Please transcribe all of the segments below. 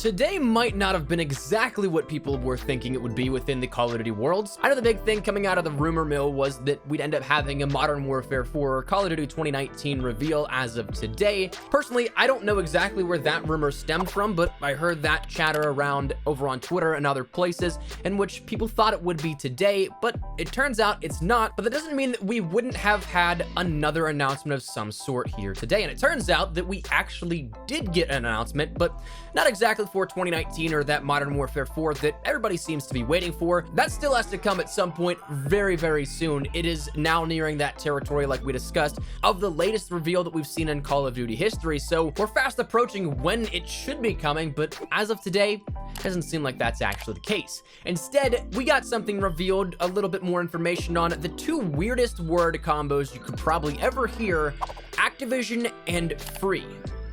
Today might not have been exactly what people were thinking it would be within the Call of Duty worlds. I know the big thing coming out of the rumor mill was that we'd end up having a Modern Warfare 4 Call of Duty 2019 reveal as of today. Personally, I don't know exactly where that rumor stemmed from, but I heard that chatter around over on Twitter and other places in which people thought it would be today, but it turns out it's not. But that doesn't mean that we wouldn't have had another announcement of some sort here today. And it turns out that we actually did get an announcement, but not exactly for 2019 or that Modern Warfare 4 that everybody seems to be waiting for. That still has to come at some point very, very soon. It is now nearing that territory, like we discussed, of the latest reveal that we've seen in Call of Duty history. So we're fast approaching when it should be coming, but as of today, it doesn't seem like that's actually the case. Instead, we got something revealed, a little bit more information on the two weirdest word combos you could probably ever hear: Activision and free.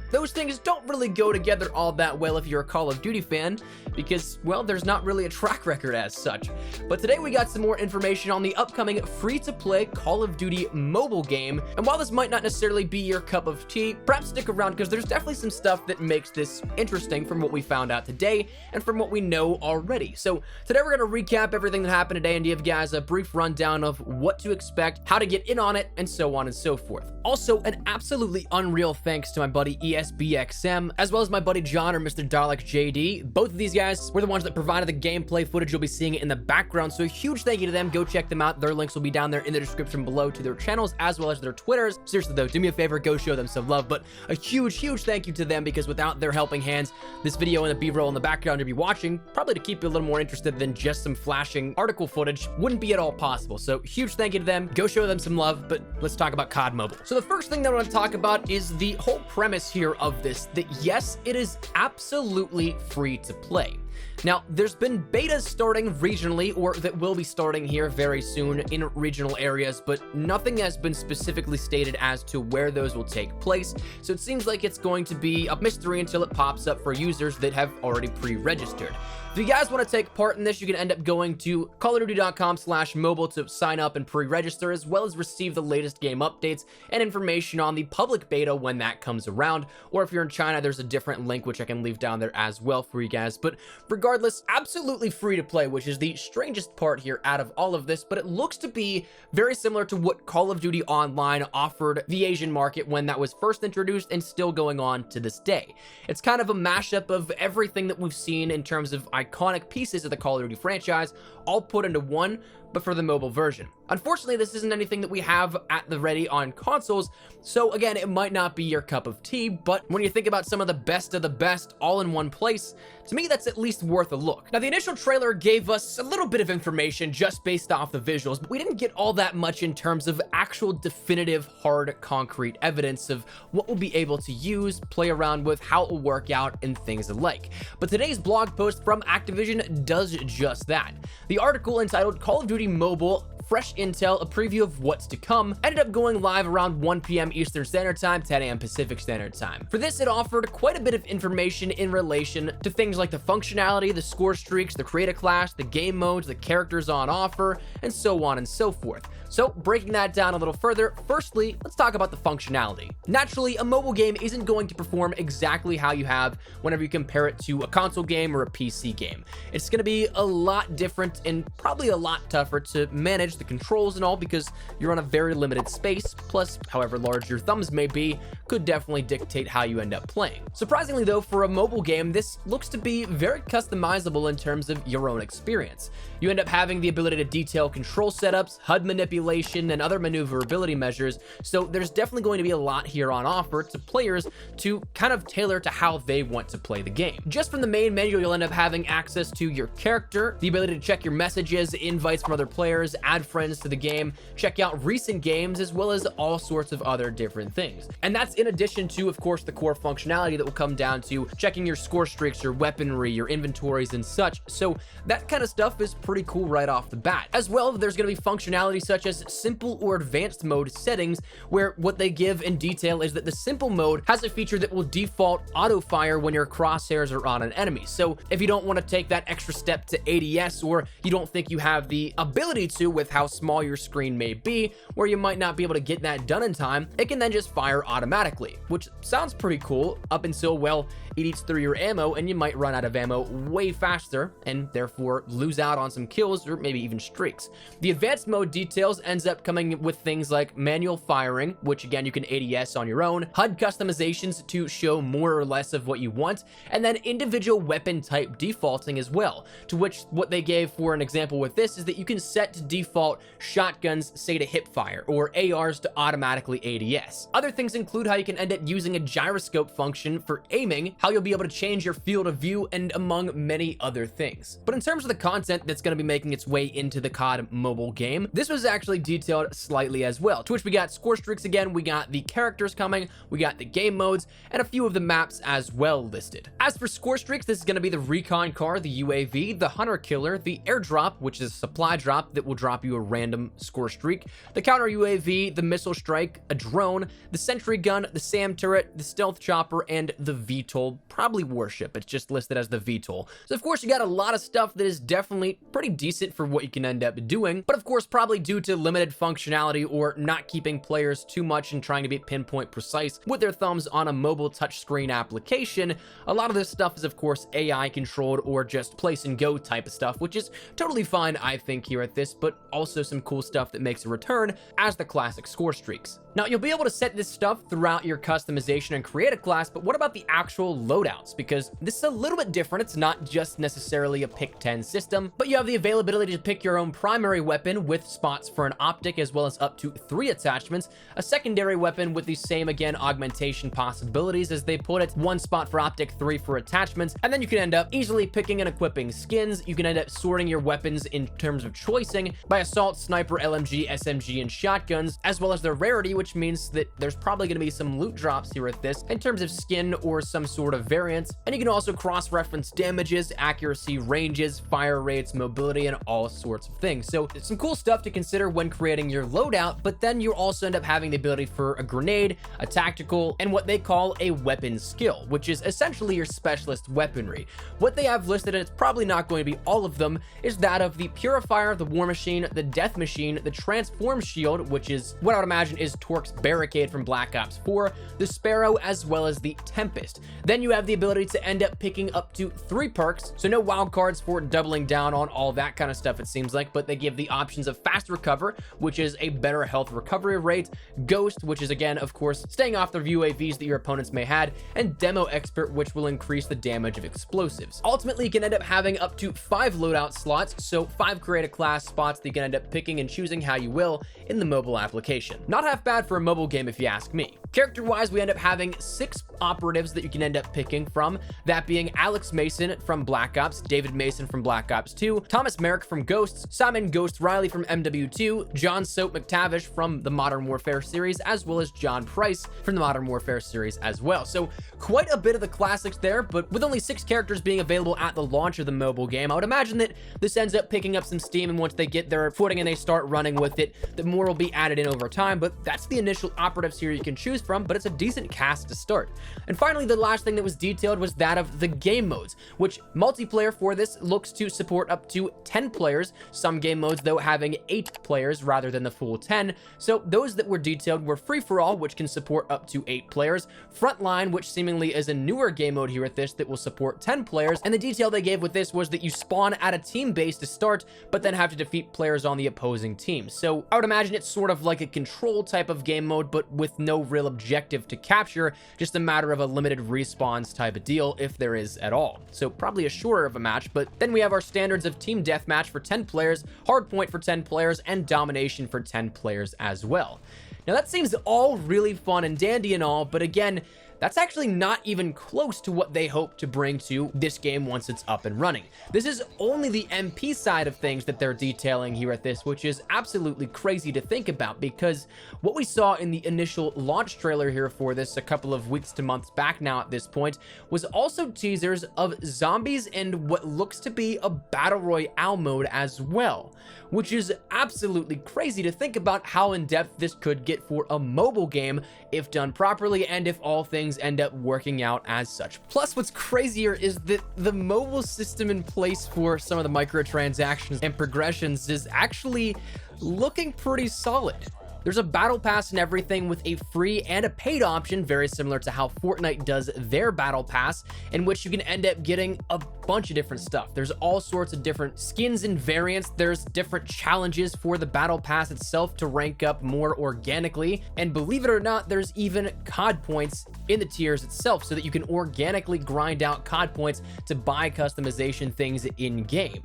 Those things don't really go together all that well if you're a Call of Duty fan, because, well, there's not really a track record as such. But today we got some more information on the upcoming free-to-play Call of Duty mobile game, and while this might not necessarily be your cup of tea, perhaps stick around because there's definitely some stuff that makes this interesting from what we found out today and from what we know already. So today we're going to recap everything that happened today and give you guys a brief rundown of what to expect, how to get in on it, and so on and so forth. Also, an absolutely unreal thanks to my buddy ESBXM, as well as my buddy John, or Mr. Dalek JD. Both of these guys were the ones that provided the gameplay footage. You'll be seeing it in the background, so a huge thank you to them. Go check them out. Their links will be down there in the description below to their channels as well as their Twitters. Seriously though, do me a favor, go show them some love. But a huge thank you to them, because without their helping hands, this video and the B-roll in the background you'll be watching, probably to keep you a little more interested than just some flashing article footage, wouldn't be at all possible. So huge thank you to them. Go show them some love. But let's talk about COD Mobile. So the first thing that I want to talk about is the whole premise here of this, that yes, it is absolutely free to play. Now, there's been betas starting regionally, or that will be starting here very soon in regional areas, but nothing has been specifically stated as to where those will take place. So it seems like it's going to be a mystery until it pops up for users that have already pre-registered. If you guys want to take part in this, you can end up going to callofduty.com/mobile to sign up and pre-register, as well as receive the latest game updates and information on the public beta when that comes around. Or if you're in China, there's a different link which I can leave down there as well for you guys. But regardless, absolutely free to play, which is the strangest part here out of all of this, but it looks to be very similar to what Call of Duty Online offered the Asian market when that was first introduced, and still going on to this day. It's kind of a mashup of everything that we've seen in terms of iconic pieces of the Call of Duty franchise, all put into one, but for the mobile version. Unfortunately, this isn't anything that we have at the ready on consoles, so again, it might not be your cup of tea, but when you think about some of the best all in one place, to me, that's at least worth a look. Now, the initial trailer gave us a little bit of information just based off the visuals, but we didn't get all that much in terms of actual definitive, hard, concrete evidence of what we'll be able to use, play around with, how it will work out, and things alike. But today's blog post from Activision does just that. The article entitled Call of Duty Mobile Fresh Intel, a preview of what's to come, ended up going live around 1 p.m. Eastern Standard Time, 10 a.m. Pacific Standard Time. For this, it offered quite a bit of information in relation to things like the functionality, the score streaks, the create a class, the game modes, the characters on offer, and so on and so forth. So breaking that down a little further, firstly, let's talk about the functionality. Naturally, a mobile game isn't going to perform exactly how you have whenever you compare it to a console game or a PC game. It's going to be a lot different and probably a lot tougher to manage the controls and all, because you're on a very limited space, plus however large your thumbs may be could definitely dictate how you end up playing. Surprisingly though, for a mobile game, this looks to be very customizable in terms of your own experience. You end up having the ability to detail control setups, HUD manipulation, and other maneuverability measures, so there's definitely going to be a lot here on offer to players to kind of tailor to how they want to play the game. Just from the main menu, you'll end up having access to your character, the ability to check your messages, invites from other players, add friends to the game, check out recent games, as well as all sorts of other different things. And that's in addition to, of course, the core functionality that will come down to checking your score streaks, your weaponry, your inventories, and such. So that kind of stuff is pretty cool right off the bat. As well, there's going to be functionality such as as simple or advanced mode settings, where what they give in detail is that the simple mode has a feature that will default auto fire when your crosshairs are on an enemy. So if you don't want to take that extra step to ADS, or you don't think you have the ability to with how small your screen may be, where you might not be able to get that done in time, it can then just fire automatically, which sounds pretty cool up until, well, it eats through your ammo and you might run out of ammo way faster and therefore lose out on some kills or maybe even streaks. The advanced mode details ends up coming with things like manual firing, which again you can ADS on your own, HUD customizations to show more or less of what you want, and then individual weapon type defaulting as well, to which what they gave for an example with this is that you can set to default shotguns, say to hip fire, or ARs to automatically ADS. Other things include how you can end up using a gyroscope function for aiming, how you'll be able to change your field of view, and among many other things. But in terms of the content that's going to be making its way into the COD mobile game, this was actually detailed slightly as well, to which we got Scorestreaks again, we got the characters coming, we got the game modes, and a few of the maps as well listed. As for Scorestreaks, this is going to be the recon car, the UAV, the hunter killer, the airdrop, which is a supply drop that will drop you a random score streak, the counter UAV, the missile strike, a drone, the sentry gun, the SAM turret, the stealth chopper, and the VTOL, probably warship. It's just listed as the VTOL. So of course you got a lot of stuff that is definitely pretty decent for what you can end up doing, but of course probably due to limited functionality or not keeping players too much and trying to be pinpoint precise with their thumbs on a mobile touchscreen application, a lot of this stuff is of course AI controlled or just place and go type of stuff, which is totally fine I think here at this, but also some cool stuff that makes a return as the classic Scorestreaks. Now you'll be able to set this stuff throughout your customization and create a class, but what about the actual loadouts? Because this is a little bit different. It's not just necessarily a pick 10 system, but you have the availability to pick your own primary weapon with spots for an optic as well as up to 3 attachments, a secondary weapon with the same again augmentation possibilities as they put it, 1 spot for optic, 3 for attachments, and then you can end up easily picking and equipping skins. You can end up sorting your weapons in terms of choicing by assault, sniper, LMG, SMG, and shotguns, as well as their rarity, which means that there's probably going to be some loot drops here with this in terms of skin or some sort of variant. And you can also cross-reference damages, accuracy, ranges, fire rates, mobility, and all sorts of things. So it's some cool stuff to consider when creating your loadout, but then you also end up having the ability for a grenade, a tactical, and what they call a weapon skill, which is essentially your specialist weaponry. What they have listed, and it's probably not going to be all of them, is that of the Purifier, the War Machine, the Death Machine, the Transform Shield, which is what I would imagine is Torque's Barricade from Black Ops 4, the Sparrow, as well as the Tempest. Then you have the ability to end up picking up to 3 perks, so no wild cards for doubling down on all that kind of stuff it seems like, but they give the options of Fast Recover, which is a better health recovery rate, Ghost, which is again of course staying off the UAVs that your opponents may had, and Demo Expert, which will increase the damage of explosives. Ultimately you can end up having up to 5 loadout slots, so 5 create a class spots that you can end up picking and choosing how you will in the mobile application. Not half bad for a mobile game if you ask me. Character-wise, we end up having 6 operatives that you can end up picking from, that being Alex Mason from Black Ops, David Mason from Black Ops 2, Thomas Merrick from Ghosts, Simon Ghost Riley from MW2, John Soap McTavish from the Modern Warfare series, as well as John Price from the Modern Warfare series as well. So quite a bit of the classics there, but with only 6 characters being available at the launch of the mobile game, I would imagine that this ends up picking up some steam, and once they get their footing and they start running with it, the more will be added in over time, but that's the initial operatives here you can choose from, but it's a decent cast to start. And finally, the last thing that was detailed was that of the game modes, which multiplayer for this looks to support up to 10 players, some game modes though having 8 players rather than the full 10. So those that were detailed were free-for-all, which can support up to 8 players, frontline, which seemingly is a newer game mode here at this that will support 10 players, and the detail they gave with this was that you spawn at a team base to start, but then have to defeat players on the opposing team. So I would imagine it's sort of like a control type of game mode, but with no real objective to capture, just a matter of a limited respawns type of deal, if there is at all. So probably a shorter of a match, but then we have our standards of team deathmatch for 10 players, hardpoint for 10 players, and domination for 10 players as well. Now that seems all really fun and dandy and all, but again, that's actually not even close to what they hope to bring to this game once it's up and running. This is only the MP side of things that they're detailing here at this, which is absolutely crazy to think about, because what we saw in the initial launch trailer here for this a couple of weeks to months back now at this point was also teasers of zombies and what looks to be a battle royale mode as well, which is absolutely crazy to think about how in-depth this could get for a mobile game if done properly and if all things end up working out as such. Plus, what's crazier is that the mobile system in place for some of the microtransactions and progressions is actually looking pretty solid. There's a battle pass and everything with a free and a paid option, very similar to how Fortnite does their battle pass, in which you can end up getting a bunch of different stuff. There's all sorts of different skins and variants. There's different challenges for the battle pass itself to rank up more organically. And believe it or not, there's even COD points in the tiers itself so that you can organically grind out COD points to buy customization things in game,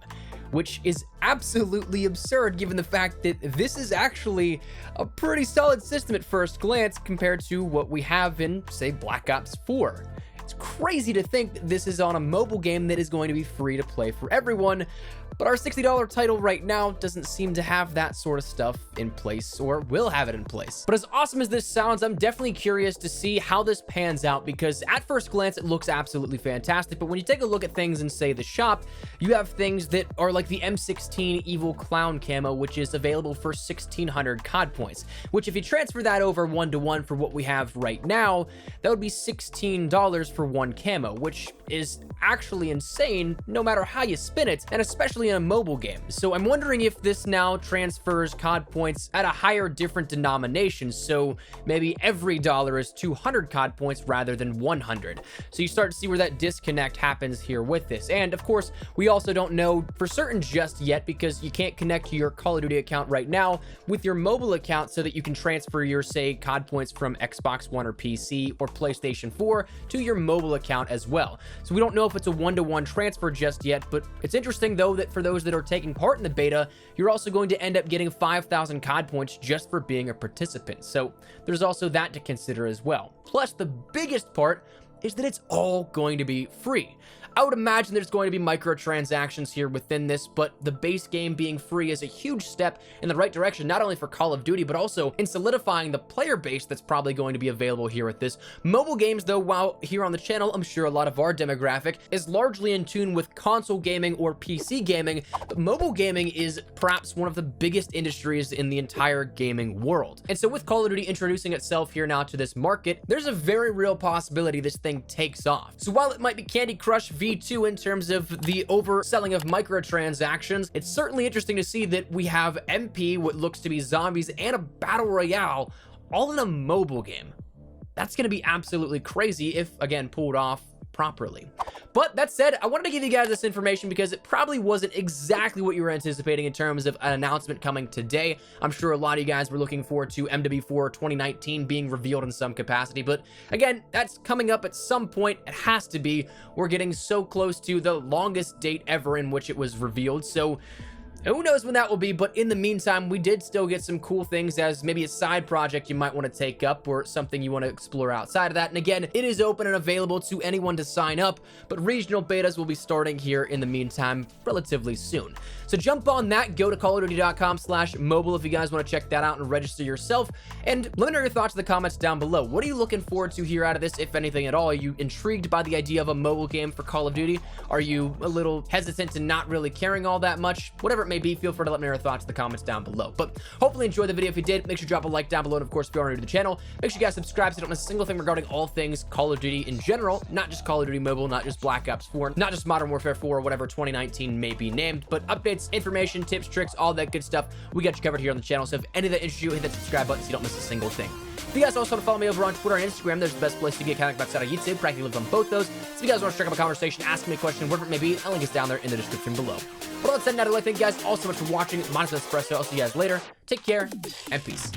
which is absolutely absurd given the fact that this is actually a pretty solid system at first glance compared to what we have in, say, Black Ops 4. It's crazy to think that this is on a mobile game that is going to be free to play for everyone, but our $60 title right now doesn't seem to have that sort of stuff in place, or will have it in place. But as awesome as this sounds, I'm definitely curious to see how this pans out, because at first glance, it looks absolutely fantastic. But when you take a look at things in, say, the shop, you have things that are like the M16 Evil Clown camo, which is available for 1,600 COD points, which if you transfer that over 1-to-1 for what we have right now, that would be $16 for one camo, which is actually insane no matter how you spin it, and especially in a mobile game. So I'm wondering if this now transfers COD points at a higher different denomination, so maybe every dollar is 200 COD points rather than 100. So you start to see where that disconnect happens here with this. And of course, we also don't know for certain just yet, because you can't connect your Call of Duty account right now with your mobile account so that you can transfer your, say, COD points from Xbox One or PC or PlayStation 4 to your mobile account as well. So we don't know if it's a 1-to-1 transfer just yet, but it's interesting though that for those that are taking part in the beta, you're also going to end up getting 5,000 COD points just for being a participant. So there's also that to consider as well. Plus, the biggest part is that it's all going to be free. I would imagine there's going to be microtransactions here within this, but the base game being free is a huge step in the right direction, not only for Call of Duty, but also in solidifying the player base that's probably going to be available here with this. Mobile games, though, while here on the channel, I'm sure a lot of our demographic is largely in tune with console gaming or PC gaming, but mobile gaming is perhaps one of the biggest industries in the entire gaming world. And so with Call of Duty introducing itself here now to this market, there's a very real possibility this thing takes off. So while it might be Candy Crush V2 in terms of the overselling of microtransactions, it's certainly interesting to see that we have MP, what looks to be zombies, and a battle royale all in a mobile game. That's going to be absolutely crazy if, again, pulled off properly. But that said, I wanted to give you guys this information because it probably wasn't exactly what you were anticipating in terms of an announcement coming today. I'm sure a lot of you guys were looking forward to MW4 2019 being revealed in some capacity, but again, that's coming up at some point. It has to be. We're getting so close to the longest date ever in which it was revealed, so who knows when that will be. But in the meantime, we did still get some cool things as maybe a side project you might want to take up or something you want to explore outside of that. And again, it is open and available to anyone to sign up, but regional betas will be starting here in the meantime relatively soon. So jump on that, go to callofduty.com/mobile if you guys want to check that out and register yourself. And let me know your thoughts in the comments down below. What are you looking forward to here out of this, if anything at all? Are you intrigued by the idea of a mobile game for Call of Duty? Are you a little hesitant and not really caring all that much? Whatever it may be, feel free to let me know your thoughts in the comments down below. But hopefully enjoy the video. If you did, make sure you drop a like down below. And of course, if you are new to the channel, make sure you guys subscribe so you don't miss a single thing regarding all things Call of Duty in general, not just Call of Duty Mobile, not just Black Ops 4, not just Modern Warfare 4 or whatever 2019 may be named, but updates, information, tips, tricks, all that good stuff. We got you covered here on the channel. So if any of that interests you, hit that subscribe button so you don't miss a single thing. If you guys also want to follow me over on Twitter and Instagram, there's the best place to get comic books out of YouTube. Practically live on both those. So if you guys want to strike up a conversation, ask me a question, whatever it may be, I'll link is down there in the description below. But let's end now. Thank you guys all so much for watching. Monster Espresso. I'll see you guys later. Take care and peace.